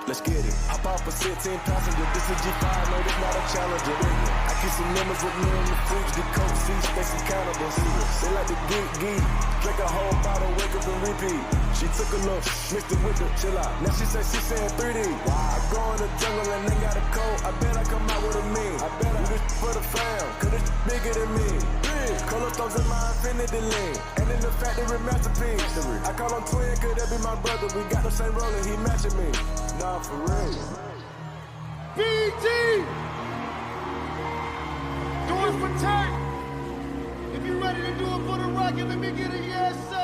Let's get it. I bought for 16 passenger. This is G5, no, this not a challenger. I keep some members with me in the fridge. The coke seats, they some cannibals. They like to geek. Drink a whole bottle, wake up and repeat. She took a look, mixed it with the chill out. Now she say she saying 3D. I go in the jungle and they got a coat. I bet I come out with a mean. I bet I do this for the fam, cause this bigger than me. Color stones in my infinity lane. And in the factory masterpiece. I call him twin, could that be my brother? We got the same roller, he matching me. Nah, for real. BG! Do it for Turk! If you ready to do it for the Rocket, let me get a yes, sir!